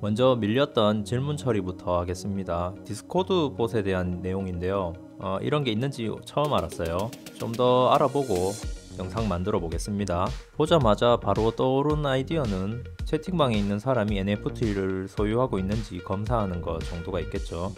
먼저 밀렸던 질문 처리부터 하겠습니다. 디스코드 봇에 대한 내용인데요. 이런 게 있는지 처음 알았어요. 좀 더 알아보고 영상 만들어 보겠습니다. 보자마자 바로 떠오른 아이디어는 채팅방에 있는 사람이 NFT를 소유하고 있는지 검사하는 것 정도가 있겠죠.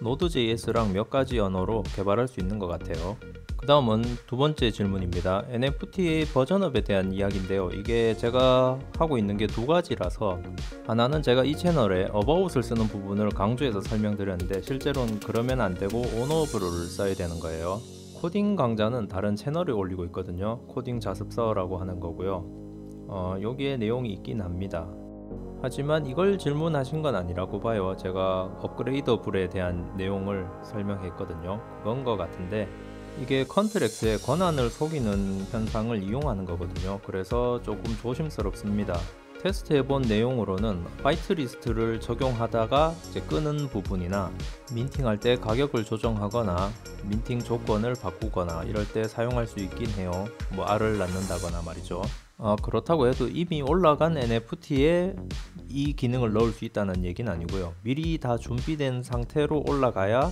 Node.js랑 몇 가지 언어로 개발할 수 있는 것 같아요. 그 다음은 두 번째 질문입니다. NFT의 버전업에 대한 이야기인데요. 이게 제가 하고 있는 게 두 가지라서, 하나는 제가 이 채널에 about을 쓰는 부분을 강조해서 설명드렸는데 실제로는 그러면 안 되고 onof를 써야 되는 거예요. 코딩 강좌는 다른 채널에 올리고 있거든요. 코딩 자습서라고 하는 거고요. 여기에 내용이 있긴 합니다. 하지만 이걸 질문하신 건 아니라고 봐요. 제가 업그레이더블에 대한 내용을 설명했거든요. 그건 것 같은데, 이게 컨트랙트의 권한을 속이는 현상을 이용하는 거거든요. 그래서 조금 조심스럽습니다. 테스트해본 내용으로는 화이트리스트를 적용하다가 이제 끄는 부분이나 민팅할 때 가격을 조정하거나 민팅 조건을 바꾸거나 이럴 때 사용할 수 있긴 해요. 뭐 알을 낳는다거나 말이죠. 그렇다고 해도 이미 올라간 NFT에 이 기능을 넣을 수 있다는 얘기는 아니고요. 미리 다 준비된 상태로 올라가야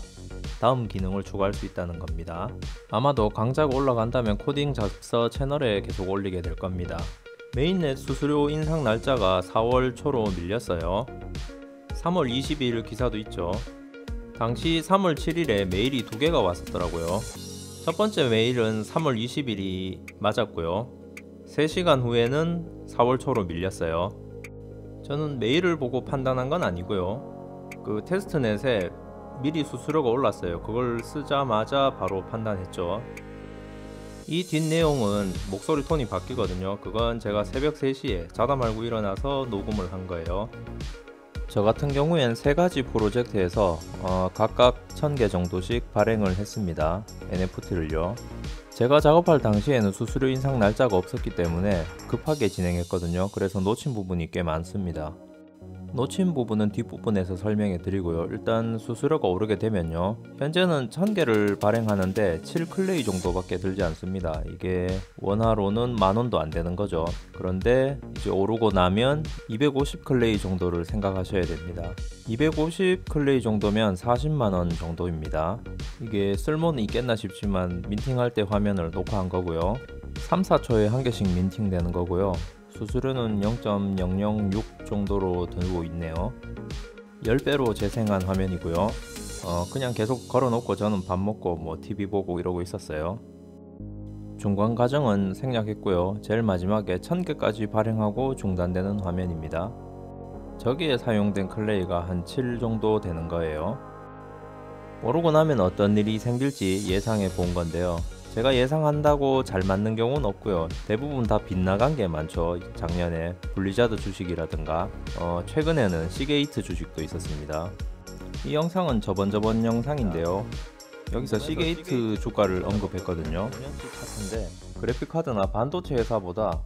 다음 기능을 추가할 수 있다는 겁니다. 아마도 강좌가 올라간다면 코딩 자습서 채널에 계속 올리게 될 겁니다. 메인넷 수수료 인상 날짜가 4월 초로 밀렸어요. 3월 22일 기사도 있죠. 당시 3월 7일에 메일이 두 개가 왔었더라고요. 첫 번째 메일은 3월 20일이 맞았고요. 3시간 후에는 4월 초로 밀렸어요. 저는 메일을 보고 판단한 건 아니고요. 그 테스트넷에 미리 수수료가 올랐어요. 그걸 쓰자마자 바로 판단했죠. 이 뒷내용은 목소리 톤이 바뀌거든요. 그건 제가 새벽 3시에 자다 말고 일어나서 녹음을 한 거예요. 저 같은 경우엔 3가지 프로젝트에서 각각 1000개 정도씩 발행을 했습니다. NFT를요. 제가 작업할 당시에는 수수료 인상 날짜가 없었기 때문에 급하게 진행했거든요. 그래서 놓친 부분이 꽤 많습니다. 놓친 부분은 뒷부분에서 설명해 드리고요. 일단 수수료가 오르게 되면요, 현재는 1000개를 발행하는데 7클레이 정도밖에 들지 않습니다. 이게 원화로는 만원도 안 되는 거죠. 그런데 이제 오르고 나면 250클레이 정도를 생각하셔야 됩니다. 250클레이 정도면 40만원 정도입니다. 이게 쓸모는 있겠나 싶지만 민팅할 때 화면을 녹화한 거고요. 3, 4초에 한 개씩 민팅 되는 거고요. 수수료는 0.006 정도로 들고 있네요. 10배로 재생한 화면이고요. 그냥 계속 걸어놓고 저는 밥 먹고 뭐 TV 보고 이러고 있었어요. 중간 과정은 생략했고요. 제일 마지막에 1000개까지 발행하고 중단되는 화면입니다. 저기에 사용된 클레이가 한 7 정도 되는 거예요. 오르고 나면 어떤 일이 생길지 예상해 본 건데요. 제가 예상한다고 잘 맞는 경우는 없고요. 대부분 다 빗나간 게 많죠. 작년에 블리자드 주식이라든가 최근에는 시게이트 주식도 있었습니다. 이 영상은 저번 영상인데요. 여기서 시게이트 주가를 언급했거든요. 차트인데 그래픽카드나 반도체 회사보다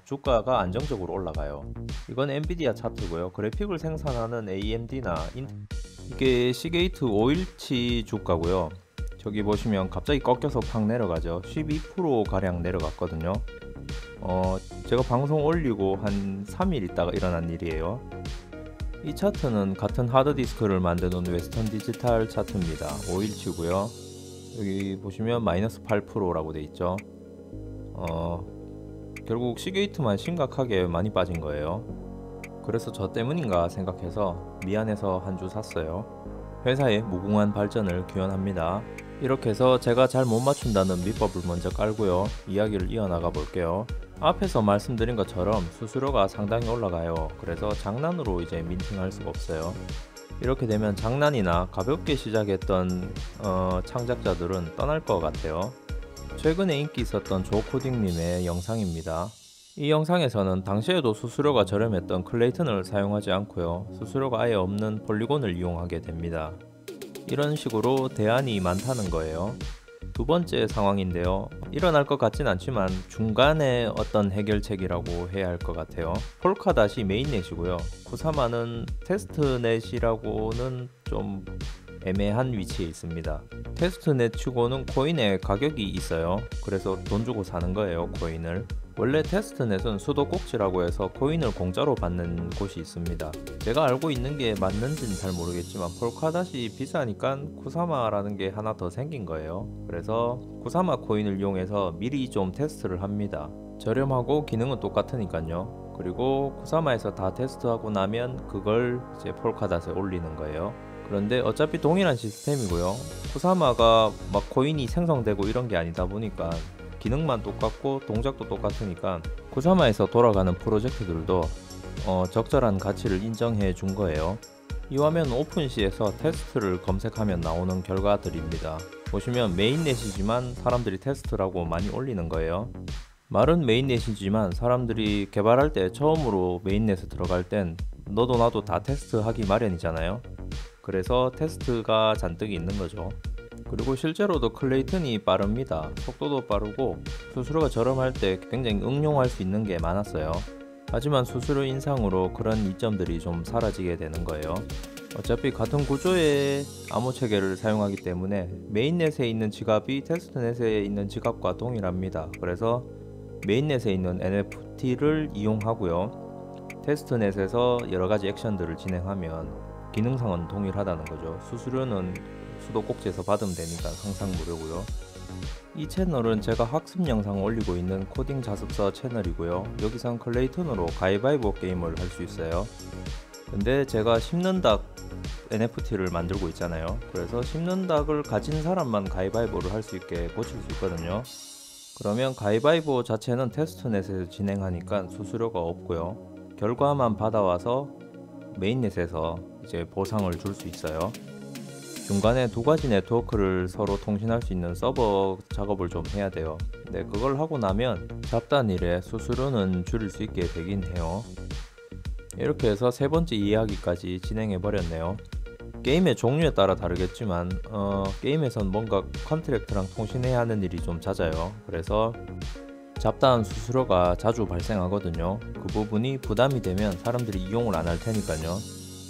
주가가 안정적으로 올라가요. 이건 엔비디아 차트고요. 그래픽을 생산하는 AMD나 이게 시게이트 5일치 주가고요. 저기 보시면 갑자기 꺾여서 팍 내려가죠. 12% 가량 내려갔거든요. 제가 방송 올리고 한 3일 있다가 일어난 일이에요. 이 차트는 같은 하드디스크를 만드는 웨스턴 디지털 차트입니다. 5일치고요. 여기 보시면 마이너스 8%라고 돼 있죠. 결국 시게이트만 심각하게 많이 빠진 거예요. 그래서 저 때문인가 생각해서 미안해서 한 주 샀어요. 회사의 무궁한 발전을 기원합니다. 이렇게 해서 제가 잘 못 맞춘다는 밑밥을 먼저 깔고요. 이야기를 이어나가 볼게요. 앞에서 말씀드린 것처럼 수수료가 상당히 올라가요. 그래서 장난으로 이제 민팅할 수가 없어요. 이렇게 되면 장난이나 가볍게 시작했던 창작자들은 떠날 것 같아요. 최근에 인기 있었던 조코딩님의 영상입니다. 이 영상에서는 당시에도 수수료가 저렴했던 클레이튼을 사용하지 않고요. 수수료가 아예 없는 폴리곤을 이용하게 됩니다. 이런 식으로 대안이 많다는 거예요. 두 번째 상황인데요. 일어날 것 같진 않지만 중간에 어떤 해결책이라고 해야 할 것 같아요. 폴카닷이 메인넷이고요. 쿠사마는 테스트넷이라고는 좀 애매한 위치에 있습니다. 테스트넷 치고는 코인에 가격이 있어요. 그래서 돈 주고 사는 거예요, 코인을. 원래 테스트넷은 수도꼭지라고 해서 코인을 공짜로 받는 곳이 있습니다. 제가 알고 있는 게 맞는지는 잘 모르겠지만 폴카닷이 비싸니까 쿠사마라는 게 하나 더 생긴 거예요. 그래서 쿠사마 코인을 이용해서 미리 좀 테스트를 합니다. 저렴하고 기능은 똑같으니까요. 그리고 쿠사마에서 다 테스트하고 나면 그걸 이제 폴카닷에 올리는 거예요. 그런데 어차피 동일한 시스템이고요. 쿠사마가 막 코인이 생성되고 이런 게 아니다 보니까 기능만 똑같고 동작도 똑같으니까 쿠사마에서 돌아가는 프로젝트들도 적절한 가치를 인정해 준 거예요. 이 화면 오픈시에서 테스트를 검색하면 나오는 결과들입니다. 보시면 메인넷이지만 사람들이 테스트라고 많이 올리는 거예요. 말은 메인넷이지만 사람들이 개발할 때 처음으로 메인넷에 들어갈 땐 너도 나도 다 테스트하기 마련이잖아요. 그래서 테스트가 잔뜩 있는 거죠. 그리고 실제로도 클레이튼이 빠릅니다. 속도도 빠르고 수수료가 저렴할 때 굉장히 응용할 수 있는 게 많았어요. 하지만 수수료 인상으로 그런 이점들이 좀 사라지게 되는 거예요. 어차피 같은 구조의 암호 체계를 사용하기 때문에 메인넷에 있는 지갑이 테스트넷에 있는 지갑과 동일합니다. 그래서 메인넷에 있는 NFT를 이용하고요. 테스트넷에서 여러가지 액션들을 진행하면 기능상은 동일하다는 거죠. 수수료는 수도꼭지에서 받으면 되니까 항상 무료고요. 이 채널은 제가 학습 영상 올리고 있는 코딩 자습서 채널이고요. 여기선 클레이튼으로 가위바위보 게임을 할 수 있어요. 근데 제가 심는 닭 NFT를 만들고 있잖아요. 그래서 심는 닭을 가진 사람만 가위바위보를 할 수 있게 고칠 수 있거든요. 그러면 가위바위보 자체는 테스트넷에서 진행하니까 수수료가 없고요. 결과만 받아와서 메인넷에서 이제 보상을 줄 수 있어요. 중간에 두 가지 네트워크를 서로 통신할 수 있는 서버 작업을 좀 해야 돼요. 네, 그걸 하고 나면 잡다한 일에 수수료는 줄일 수 있게 되긴 해요. 이렇게 해서 세 번째 이야기까지 진행해 버렸네요. 게임의 종류에 따라 다르겠지만 게임에선 뭔가 컨트랙트랑 통신해야 하는 일이 좀 잦아요. 그래서 잡다한 수수료가 자주 발생하거든요. 그 부분이 부담이 되면 사람들이 이용을 안 할 테니까요.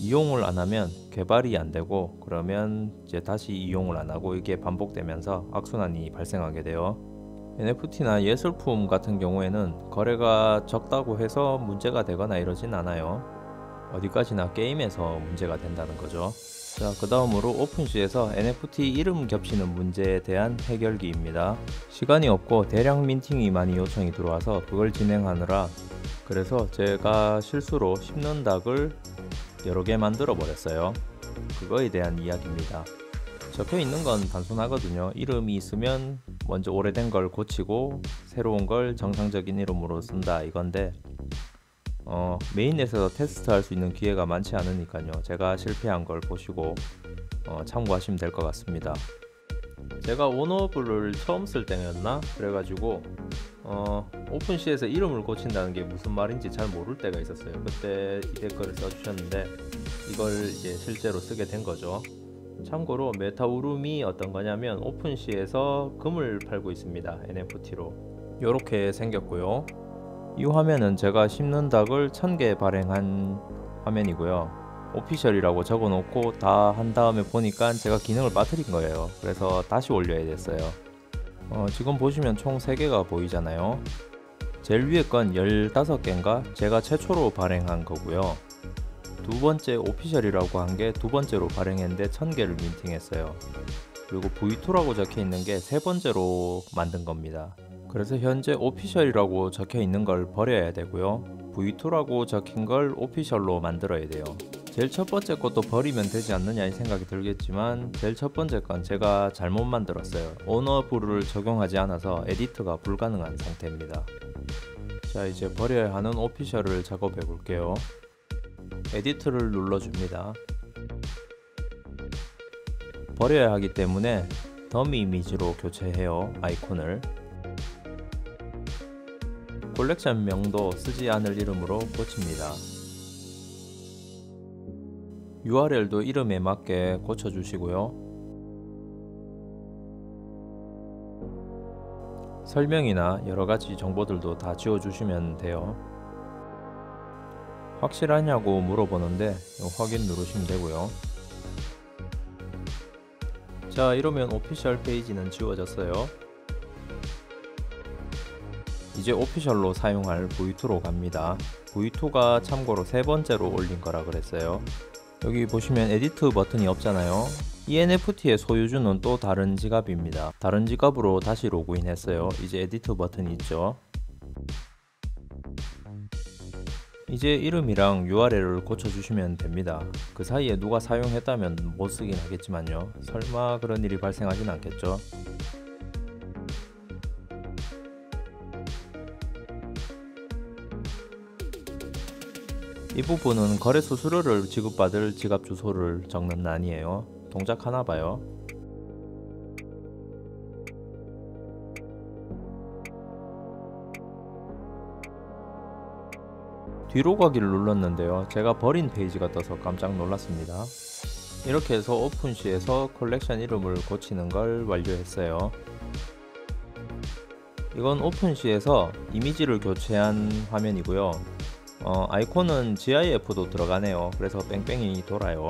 이용을 안 하면 개발이 안 되고 그러면 이제 다시 이용을 안 하고 이게 반복되면서 악순환이 발생하게 돼요. NFT나 예술품 같은 경우에는 거래가 적다고 해서 문제가 되거나 이러진 않아요. 어디까지나 게임에서 문제가 된다는 거죠. 자, 그 다음으로 오픈시에서 NFT 이름 겹치는 문제에 대한 해결기입니다. 시간이 없고 대량 민팅이 많이 요청이 들어와서 그걸 진행하느라 그래서 제가 실수로 심는 닭을 여러 개 만들어 버렸어요. 그거에 대한 이야기입니다. 적혀 있는 건 단순하거든요. 이름이 있으면 먼저 오래된 걸 고치고 새로운 걸 정상적인 이름으로 쓴다 이건데 메인넷에서 테스트할 수 있는 기회가 많지 않으니까요. 제가 실패한 걸 보시고 참고하시면 될 것 같습니다. 제가 온오브를 처음 쓸 때였나? 그래가지고 오픈시에서 이름을 고친다는 게 무슨 말인지 잘 모를 때가 있었어요. 그때 이 댓글을 써주셨는데 이걸 이제 실제로 쓰게 된 거죠. 참고로 메타우룸이 어떤 거냐면 오픈시에서 금을 팔고 있습니다. NFT로 이렇게 생겼고요. 이 화면은 제가 심는 닭을 1000개 발행한 화면이고요. 오피셜이라고 적어 놓고 다 한 다음에 보니까 제가 기능을 빠뜨린 거예요. 그래서 다시 올려야 됐어요. 지금 보시면 총 3개가 보이잖아요. 제일 위에 건 15개인가 제가 최초로 발행한 거고요. 두 번째 오피셜이라고 한 게 두 번째로 발행했는데 1000개를 민팅했어요. 그리고 V2라고 적혀 있는 게 세 번째로 만든 겁니다. 그래서 현재 오피셜이라고 적혀 있는 걸 버려야 되고요. V2라고 적힌 걸 오피셜로 만들어야 돼요. 제일 첫 번째 것도 버리면 되지 않느냐 이 생각이 들겠지만 제일 첫 번째 건 제가 잘못 만들었어요. 온오브를 적용하지 않아서 에디트가 불가능한 상태입니다. 자, 이제 버려야 하는 오피셜을 작업해 볼게요. 에디트를 눌러줍니다. 버려야 하기 때문에 더미 이미지로 교체해요. 아이콘을. 콜렉션 명도 쓰지 않을 이름으로 고칩니다. URL도 이름에 맞게 고쳐주시고요. 설명이나 여러가지 정보들도 다 지워주시면 돼요. 확실하냐고 물어보는데 확인 누르시면 되고요. 자, 이러면 오피셜 페이지는 지워졌어요. 이제 오피셜로 사용할 V2로 갑니다. V2가 참고로 세 번째로 올린 거라 그랬어요. 여기 보시면 에디트 버튼이 없잖아요. 이 NFT의 소유주는 또 다른 지갑입니다. 다른 지갑으로 다시 로그인 했어요. 이제 에디트 버튼이 있죠. 이제 이름이랑 URL을 고쳐주시면 됩니다. 그 사이에 누가 사용했다면 못쓰긴 하겠지만요. 설마 그런 일이 발생하진 않겠죠. 이 부분은 거래소 수수료를 지급받을 지갑 주소를 적는 란이에요. 동작하나 봐요. 뒤로 가기를 눌렀는데요. 제가 버린 페이지가 떠서 깜짝 놀랐습니다. 이렇게 해서 오픈시에서 컬렉션 이름을 고치는 걸 완료했어요. 이건 오픈시에서 이미지를 교체한 화면이고요. 아이콘은 GIF도 들어가네요. 그래서 뺑뺑이 돌아요.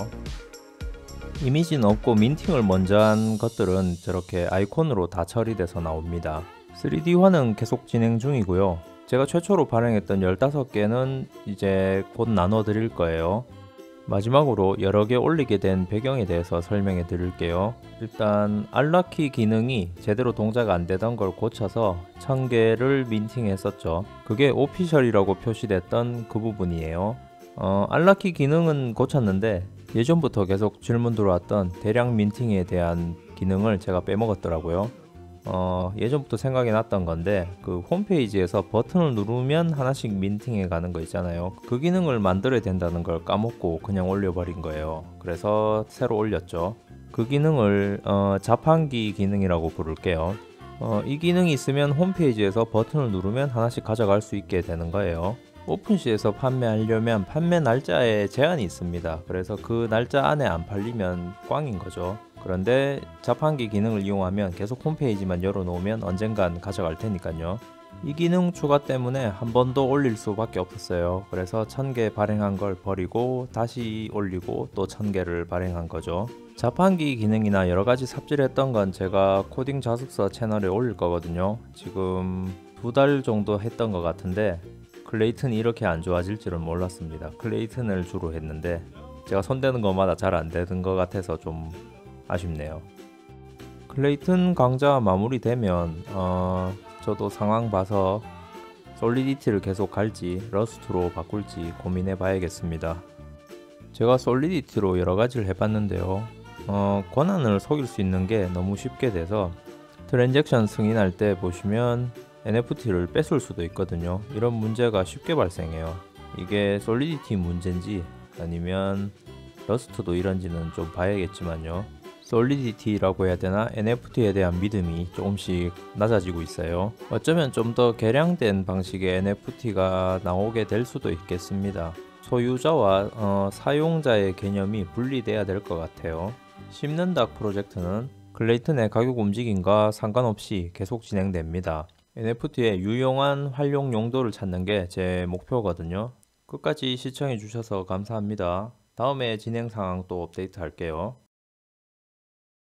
이미지는 없고 민팅을 먼저 한 것들은 저렇게 아이콘으로 다 처리돼서 나옵니다. 3D화는 계속 진행 중이고요. 제가 최초로 발행했던 15개는 이제 곧 나눠 드릴 거예요. 마지막으로 여러 개 올리게 된 배경에 대해서 설명해 드릴게요. 일단 알라키 기능이 제대로 동작 안 되던 걸 고쳐서 1000개를 민팅했었죠. 그게 오피셜이라고 표시됐던 그 부분이에요. 알라키 기능은 고쳤는데 예전부터 계속 질문 들어왔던 대량 민팅에 대한 기능을 제가 빼먹었더라고요. 예전부터 생각이 났던 건데 그 홈페이지에서 버튼을 누르면 하나씩 민팅해 가는 거 있잖아요. 그 기능을 만들어야 된다는 걸 까먹고 그냥 올려버린 거예요. 그래서 새로 올렸죠. 그 기능을 자판기 기능이라고 부를게요. 이 기능이 있으면 hom페이지에서 버튼을 누르면 하나씩 가져갈 수 있게 되는 거예요. 오픈시에서 판매하려면 판매 날짜에 제한이 있습니다. 그래서 그 날짜 안에 안 팔리면 꽝인 거죠. 그런데 자판기 기능을 이용하면 계속 홈페이지만 열어놓으면 언젠간 가져갈 테니까요. 이 기능 추가 때문에 한 번 더 올릴 수밖에 없었어요. 그래서 1000개 발행한 걸 버리고 다시 올리고 또 1000개를 발행한 거죠. 자판기 기능이나 여러가지 삽질했던 건 제가 코딩 자습서 채널에 올릴 거거든요. 지금 2달 정도 했던 것 같은데 클레이튼이 이렇게 안 좋아질 줄은 몰랐습니다. 클레이튼을 주로 했는데 제가 손대는 것마다 잘 안 되는 것 같아서 좀 아쉽네요. 클레이튼 강좌 마무리되면 저도 상황 봐서 솔리디티를 계속 갈지 러스트로 바꿀지 고민해 봐야겠습니다. 제가 솔리디티로 여러 가지를 해봤는데요. 권한을 속일 수 있는 게 너무 쉽게 돼서 트랜잭션 승인할 때 보시면 NFT를 뺏을 수도 있거든요. 이런 문제가 쉽게 발생해요. 이게 솔리디티 문제인지 아니면 러스트도 이런지는 좀 봐야겠지만요. 솔리디티라고 해야 되나? NFT에 대한 믿음이 조금씩 낮아지고 있어요. 어쩌면 좀 더 개량된 방식의 NFT가 나오게 될 수도 있겠습니다. 소유자와 사용자의 개념이 분리돼야 될 것 같아요. 심는닭 프로젝트는 클레이튼의 가격 움직임과 상관없이 계속 진행됩니다. NFT의 유용한 활용 용도를 찾는 게 제 목표거든요. 끝까지 시청해 주셔서 감사합니다. 다음에 진행 상황 또 업데이트 할게요.